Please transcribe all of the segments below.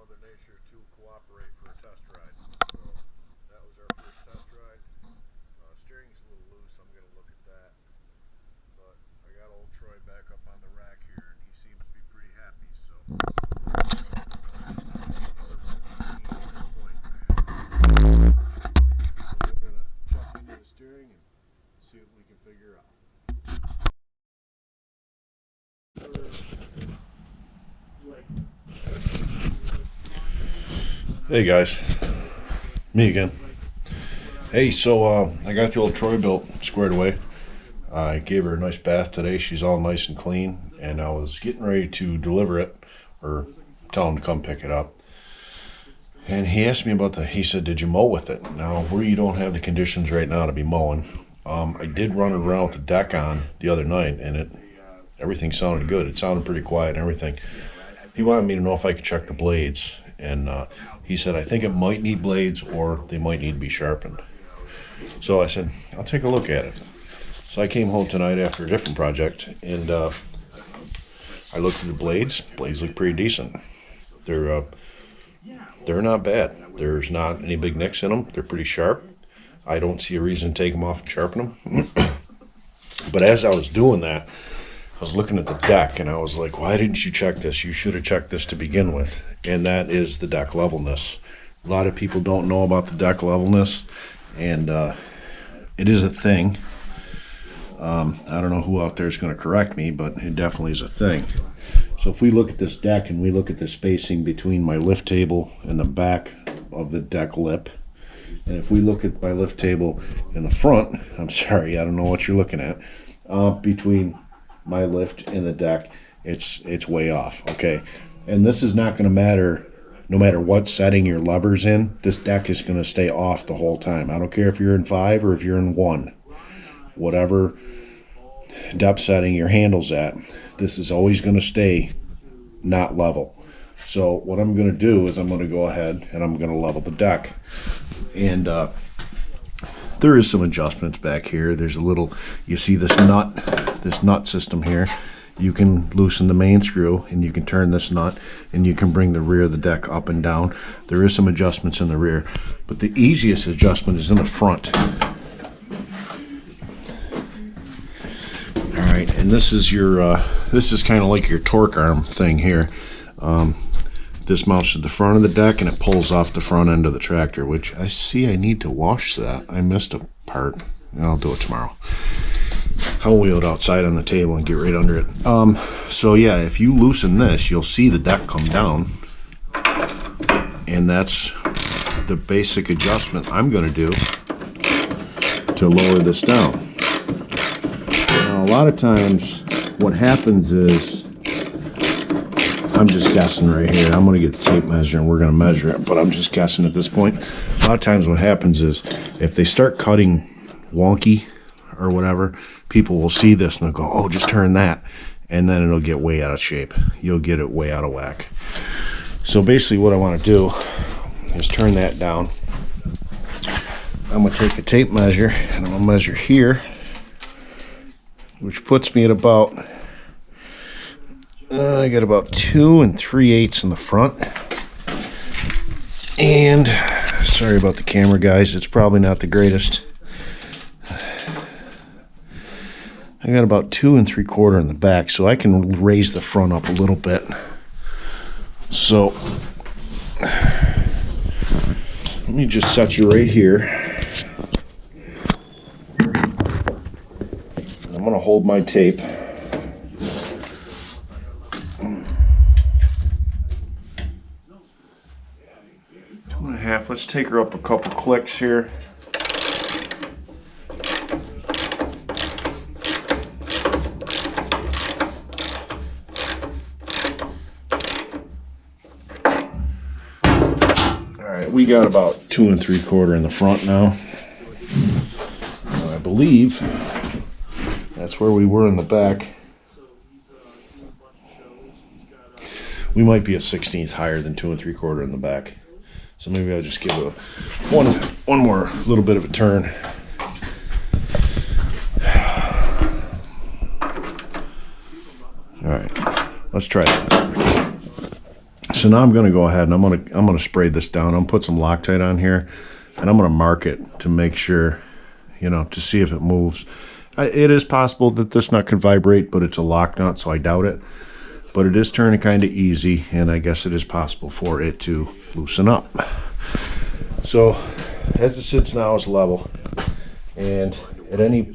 Mother Nature to cooperate for a test ride. So that was our first test ride. Steering's a little loose. I'm going to look at that. But I got old Troy back up on the rack here, and he seems to be pretty happy. So we're going to check into the steering and see what we can figure out. Hey guys, me again. Hey, so I got the old Troy built squared away. I gave her a nice bath today. She's all nice and clean, and I was getting ready to deliver it or tell him to come pick it up. And he asked me about he said, did you mow with it? Now, where you don't have the conditions right now to be mowing, I did run around with the deck on the other night, and everything sounded good. It sounded pretty quiet and everything. He wanted me to know if I could check the blades, and he said, I think it might need blades or they might need to be sharpened. So I said, I'll take a look at it. So I came home tonight after a different project, and I looked at the blades. Blades look pretty decent. They're not bad. There's not any big nicks in them. They're pretty sharp. I don't see a reason to take them off and sharpen them. But as I was doing that, I was looking at the deck, and I was like, why didn't you check this? You should have checked this to begin with. And that is the deck levelness. A lot of people don't know about the deck levelness, and it is a thing. I don't know who out there is going to correct me, but it definitely is a thing. So if we look at this deck and we look at the spacing between my lift table and the back of the deck lip, and if we look at my lift table in the front, I'm sorry, I don't know what you're looking at, between my lift and the deck, it's way off, okay? And this is not going to matter no matter what setting your lever's in. This deck is going to stay off the whole time. I don't care if you're in 5 or if you're in 1. Whatever depth setting your handle's at, this is always going to stay not level. So what I'm going to do is I'm going to go ahead and I'm going to level the deck. And there is some adjustments back here. There's a little, you see this nut system here. You can loosen the main screw and you can turn this nut and you can bring the rear of the deck up and down. There is some adjustments in the rear, but the easiest adjustment is in the front. All right, and this is your this is kind of like your torque arm thing here. This mounts to the front of the deck and it pulls off the front end of the tractor, which I see I need to wash that. I missed a part. I'll do it tomorrow. I'll wheel it outside on the table and get right under it. So yeah, if you loosen this, you'll see the deck come down, and that's the basic adjustment I'm going to do to lower this down. Now, a lot of times what happens is, I'm just guessing right here. I'm going to get the tape measure and we're going to measure it, but I'm just guessing at this point. A lot of times what happens is if they start cutting wonky or whatever, people will see this and they'll go, oh, just turn that, and then it'll get way out of shape. You'll get it way out of whack. So basically what I want to do is turn that down. I'm going to take a tape measure and I'm going to measure here, which puts me at about I got about 2 3/8 in the front. And sorry about the camera, guys, it's probably not the greatest. I got about 2 3/4 in the back, so I can raise the front up a little bit. So let me just set you right here. I'm going to hold my tape. 2.5. Let's take her up a couple clicks here. We got about 2 3/4 in the front now. I believe that's where we were in the back. We might be a 1/16 higher than 2 3/4 in the back. So maybe I'll just give it one more little bit of a turn. All right, let's try that. So now I'm going to go ahead and I'm going to spray this down. I'm going to put some Loctite on here, and I'm going to mark it to make sure, you know, to see if it moves. It is possible that this nut can vibrate, but it's a lock nut, so I doubt it. But it is turning kind of easy, and I guess it is possible for it to loosen up. So as it sits now, it's level, and at any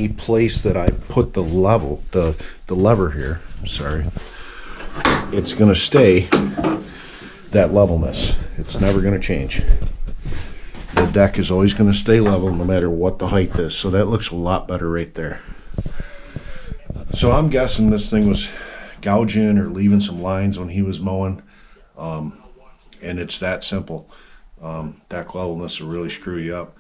place that I put the lever here, sorry, it's going to stay that levelness. It's never going to change. The deck is always going to stay level no matter what the height is. So that looks a lot better right there. So I'm guessing this thing was gouging or leaving some lines when he was mowing. And it's that simple. Deck levelness will really screw you up.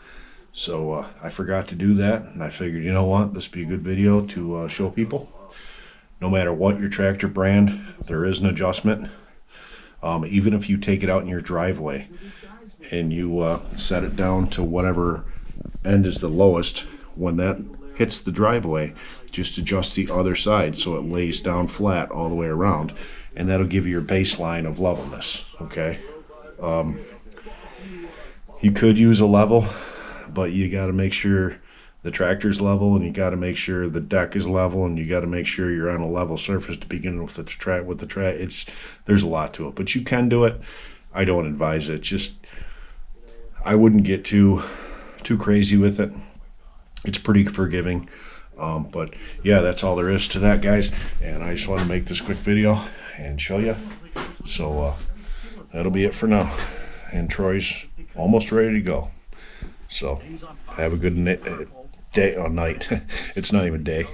So I forgot to do that, and I figured, you know what, this would be a good video to show people. No matter what your tractor brand, there is an adjustment. Even if you take it out in your driveway and you set it down to whatever end is the lowest, when that hits the driveway, just adjust the other side so it lays down flat all the way around, and that'll give you your baseline of levelness. Okay. You could use a level, but you got to make sure the tractor's level, and you got to make sure the deck is level, and you got to make sure you're on a level surface to begin with the track. There's a lot to it, but you can do it. I don't advise it. Just, I wouldn't get too crazy with it. It's pretty forgiving. But yeah, that's all there is to that, guys. And I just want to make this quick video and show you. So that'll be it for now. And Troy's almost ready to go. So have a good day or night. It's not even day.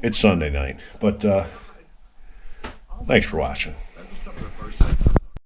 It's Sunday night. But thanks for watching.